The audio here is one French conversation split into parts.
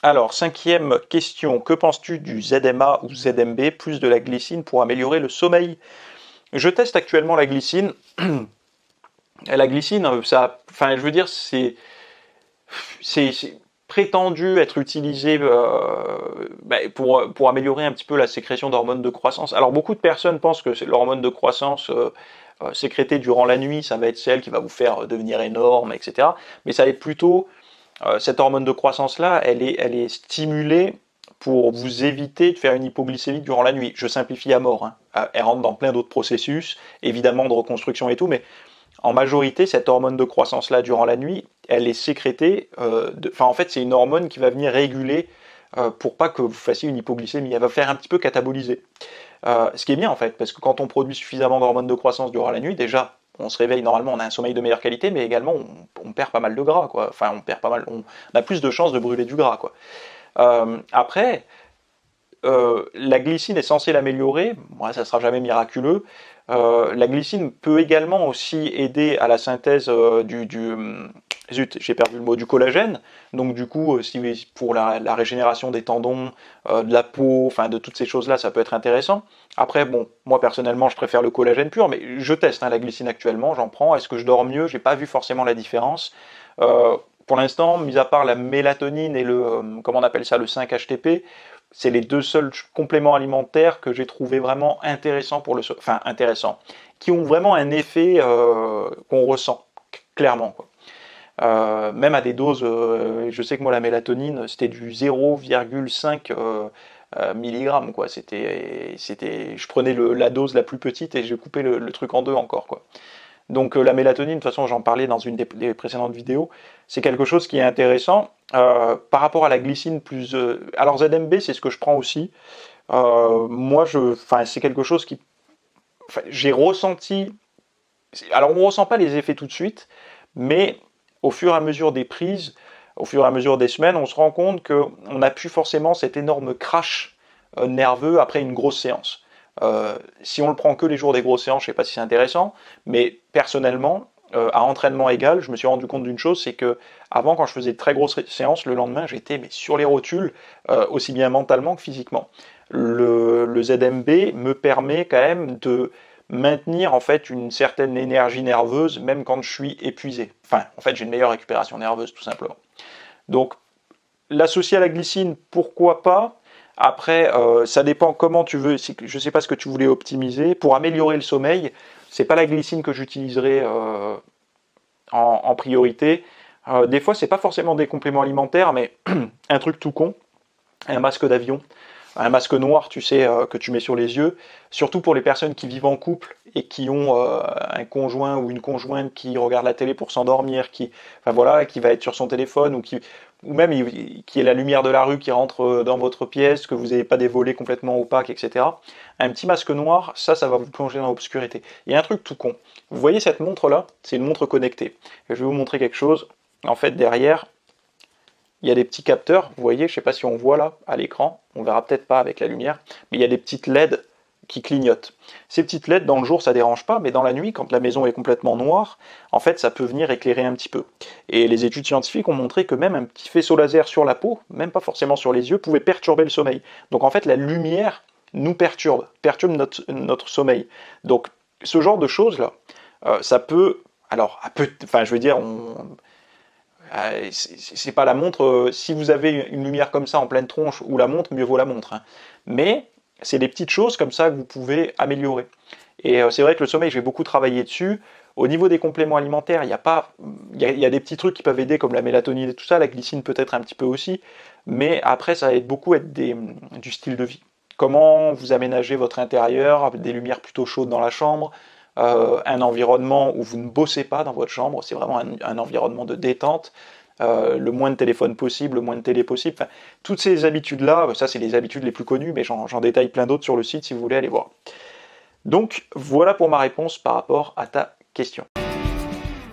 Alors, cinquième question, que penses-tu du ZMA ou ZMB, plus de la glycine pour améliorer le sommeil? Je teste actuellement la glycine. Et la glycine, ça, enfin, je veux dire, c'est prétendu être utilisé pour améliorer un petit peu la sécrétion d'hormones de croissance. Alors, beaucoup de personnes pensent que c'est l'hormone de croissance sécrétée durant la nuit, ça va être celle qui va vous faire devenir énorme, etc. Mais ça va être plutôt cette hormone de croissance-là, elle est stimulée pour vous éviter de faire une hypoglycémie durant la nuit. Je simplifie à mort. Hein. Elle rentre dans plein d'autres processus, évidemment de reconstruction et tout, mais en majorité, cette hormone de croissance-là, durant la nuit, elle est sécrétée. En fait, c'est une hormone qui va venir réguler pour pas que vous fassiez une hypoglycémie. Elle va faire un petit peu cataboliser. Ce qui est bien en fait, parce que quand on produit suffisamment d'hormones de croissance durant la nuit, déjà, on se réveille normalement, on a un sommeil de meilleure qualité, mais également on perd pas mal de gras, quoi. Enfin, on a plus de chances de brûler du gras, quoi. Après, la glycine est censée l'améliorer. Moi, ça sera jamais miraculeux. La glycine peut également aussi aider à la synthèse zut, j'ai perdu le mot, du collagène. Donc du coup, pour la régénération des tendons, de la peau, enfin de toutes ces choses-là, ça peut être intéressant. Après, bon, moi personnellement, je préfère le collagène pur, mais je teste la glycine actuellement, j'en prends. Est-ce que je dors mieux? J'ai pas vu forcément la différence. Pour l'instant, mis à part la mélatonine et comment on appelle ça, le 5-HTP, c'est les deux seuls compléments alimentaires que j'ai trouvé vraiment intéressants qui ont vraiment un effet qu'on ressent clairement, quoi. Même à des doses, je sais que moi la mélatonine c'était du 0,5 mg, quoi. Je prenais la dose la plus petite et j'ai coupé le truc en deux encore, quoi. Donc la mélatonine, de toute façon j'en parlais dans une des précédentes vidéos, c'est quelque chose qui est intéressant. Par rapport à la glycine plus... alors ZMB c'est ce que je prends aussi. C'est quelque chose qui... j'ai ressenti... Alors on ne ressent pas les effets tout de suite, mais au fur et à mesure des prises, au fur et à mesure des semaines, on se rend compte qu'on n'a plus forcément cet énorme crash nerveux après une grosse séance. Si on le prend que les jours des grosses séances, je ne sais pas si c'est intéressant, mais personnellement, à entraînement égal, je me suis rendu compte d'une chose, c'est que avant, quand je faisais de très grosses séances, le lendemain, j'étais sur les rotules, aussi bien mentalement que physiquement. Le ZMB me permet quand même de maintenir en fait une certaine énergie nerveuse, même quand je suis épuisé. Enfin, en fait, j'ai une meilleure récupération nerveuse, tout simplement. Donc, l'associer à la glycine, pourquoi pas? Après, ça dépend comment tu veux. Je ne sais pas ce que tu voulais optimiser. Pour améliorer le sommeil, c'est pas la glycine que j'utiliserai en priorité. Des fois, c'est pas forcément des compléments alimentaires, mais un truc tout con, un masque d'avion, un masque noir, tu sais, que tu mets sur les yeux, surtout pour les personnes qui vivent en couple et qui ont un conjoint ou une conjointe qui regarde la télé pour s'endormir, qui va être sur son téléphone ou même qui est la lumière de la rue qui rentre dans votre pièce, que vous n'avez pas des volets complètement opaques, etc. Un petit masque noir, ça va vous plonger dans l'obscurité. Il y a un truc tout con. Vous voyez cette montre-là? C'est une montre connectée. Je vais vous montrer quelque chose. En fait, derrière, il y a des petits capteurs, vous voyez, je ne sais pas si on voit là à l'écran, on verra peut-être pas avec la lumière, mais il y a des petites LED qui clignotent. Ces petites LED, dans le jour, ça dérange pas, mais dans la nuit, quand la maison est complètement noire, en fait, ça peut venir éclairer un petit peu. Et les études scientifiques ont montré que même un petit faisceau laser sur la peau, même pas forcément sur les yeux, pouvait perturber le sommeil. Donc en fait, la lumière nous perturbe notre sommeil. Donc ce genre de choses-là, ça peut... Alors, enfin, je veux dire, c'est pas la montre, si vous avez une lumière comme ça en pleine tronche ou la montre, mieux vaut la montre. Hein. Mais c'est des petites choses comme ça que vous pouvez améliorer. Et c'est vrai que le sommeil, j'ai beaucoup travaillé dessus. Au niveau des compléments alimentaires, il y a des petits trucs qui peuvent aider comme la mélatonine et tout ça, la glycine peut-être un petit peu aussi, mais après ça va beaucoup être du style de vie. Comment vous aménagez votre intérieur, avec des lumières plutôt chaudes dans la chambre, un environnement où vous ne bossez pas dans votre chambre, c'est vraiment un environnement de détente, le moins de téléphone possible, le moins de télé possible, enfin, toutes ces habitudes-là, ça c'est les habitudes les plus connues, mais j'en détaille plein d'autres sur le site si vous voulez aller voir. Donc voilà pour ma réponse par rapport à ta question.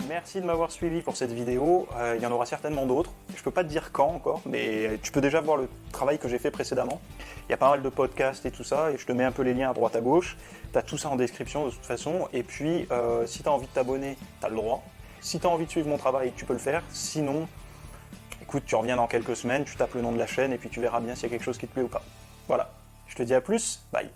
Merci de m'avoir suivi pour cette vidéo, il y en aura certainement d'autres, je peux pas te dire quand encore, mais tu peux déjà voir le travail que j'ai fait précédemment. Il y a pas mal de podcasts et tout ça, et je te mets un peu les liens à droite à gauche, tu as tout ça en description de toute façon, et puis si tu as envie de t'abonner, tu as le droit. Si tu as envie de suivre mon travail, tu peux le faire, sinon écoute, tu reviens dans quelques semaines, tu tapes le nom de la chaîne et puis tu verras bien s'il y a quelque chose qui te plaît ou pas. Voilà, je te dis à plus, bye.